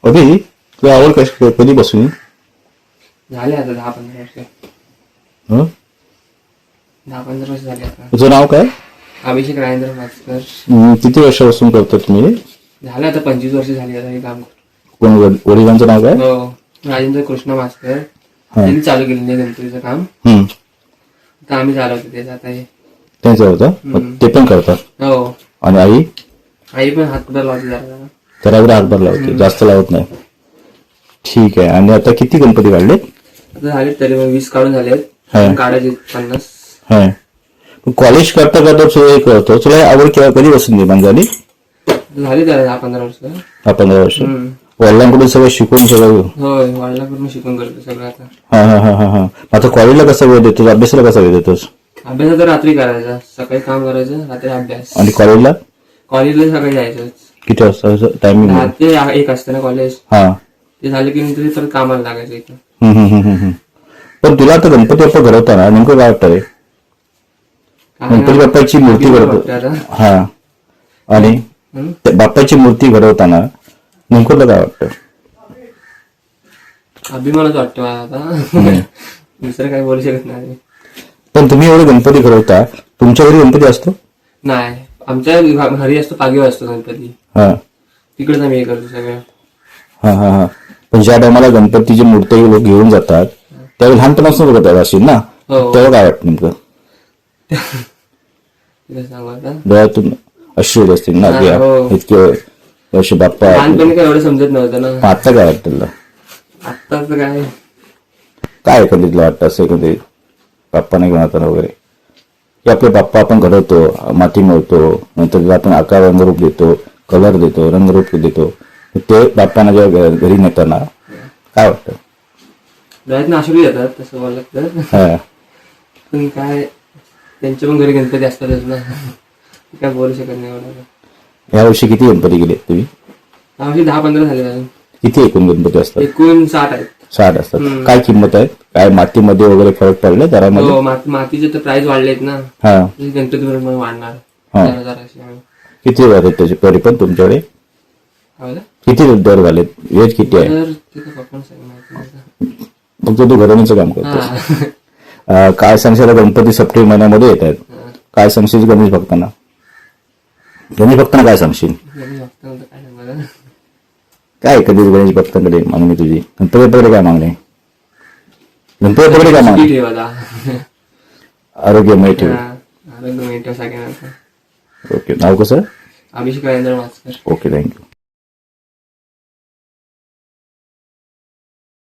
अभि तुला आवड कधीपासून? झाले आता 10-15 वर्ष. हं? 10-15 वर्ष झाले आता. तुझं नाव काय? अभिषेक राजेंद्र माचकर. किती वर्षापासून करता तुम्ही? झालं आता 25 वर्ष झाली आता हे काम. कोण वडिलांचं नाव काय? हो, राजेंद्र कृष्ण माचकर. हा. त्यांनी चालू केलेलं आहे गणपतीचं काम. तर आम्ही चालवतो त्याचं आता हे. त्यांचं होतं ते पण करतात. हो, आणि आई पण हातभार लावते जरा. त्याला हातभार लावते, जास्त लावत नाही. ठीक आहे. आणि आता किती गणपती काढले? आता झालेत तरी 20 काढून झालेत. हा. काढायचे 50. हा. कॉलेज करता करता तुला हे करतो, तुला आवड कधीपासून निर्माण झाली? झाली त्याला 10-15 वर्ष. 15 वर्ष. वडिलांकडून सगळं शिकून सगळं? होय, वडिलांकडून शिकून करतो सगळं आता. हा. आता कॉलेजला कसा वेळ देतोस, अभ्यासाला कसा वेळ देतोस? अभ्यास तर रात्री करायचा, सकाळी काम करायचं, रात्री अभ्यास. आणि कॉलेजला कॉलेजला सकाळी जायचं. किती वाजता टायमिंग? 10 ते 1 असतं ना कॉलेज. हा. ते झालं की नंतर परत कामाला लागायचं इथं. पण तुला आता गणपती बाप्पा घडवताना नेमकं काय वाटतं रे? गणपती बाप्पाची मूर्ती घडवतो. हा. आणि बाप्पाची मूर्ती घडवताना नेमकं तुला काय वाटतं? अभिमानच वाटतो मला आता. दुसरं काही बोलू शकत नाही. पण तुम्ही एवढे गणपती घडवता, तुमच्या घरी गणपती असतो? नाही, आमच्या घरी असतो, पागीवर असतो गणपती. हा. तिकडेच आम्ही हे करतो सगळं. हा. पण ज्या टायमाला गणपतीची मूर्ती लोक घेऊन जातात त्यावेळी लहानपणापासून बघत असेल ना, तेव्हा काय वाटतं नेमकं? सांगू आता. डोळ्यातून अश्रू येत असतील ना, इतके वर्ष बाप्पा. लहानपणी काय एवढं समजत नव्हतं ना. आता काय वाटतं तुला? आता तर काय कधी तुला वाटतं असं कधी बाप्पाने घेऊन जाताना वगैरे, की आपले बाप्पा आपण घडवतो, माती मिळतो, नंतर त्याला आपण आकार रंगरूप देतो, कलर देतो, रंगरूप देतो, ते बाप्पांना जेव्हा घरी नेताना काय वाटतं? डोळ्यातून अश्रू येतात तसं बोललं तर. पण काय त्यांच्या पण घरी गणपती असतातच ना, काय बोलू शकत नाही एवढं. यावर्षी किती गणपती गेले तुम्ही? यावर्षी 10-15 झाले. किती एकूण गणपती असतात? एकूण 60 आहेत. 60 असतात. काय किंमत आहे? काय मातीमध्ये वगैरे फरक पडले दरामध्ये? हो, मातीचे तर प्राइस वाढलेत ना. हा. गणपती बरोबर वाढणार. किती दर आहेत त्याचे तरी पण तुमच्याकडे? किती दर झालेत? वेज किती आहे? फक्त तू घडवण्याचं काम करतोस. काय सांगशील? गणपती सप्टेंबर महिन्यामध्ये येत आहेत, काय सांगशील गणेश भक्तांना? गणेश भक्तांना काय सांगशील? काय कधीच गणेश भक्तांकडे मागणी तुझी? गणपतीकडे काय मागणी? गणपतीकडे काय मागणी? आरोग्यमय ठेव. आरोग्यमय ठेव सगळ्यांना. ओके. नाव कसं? अभिषेक राजेंद्र माचकर. Okay, thank you.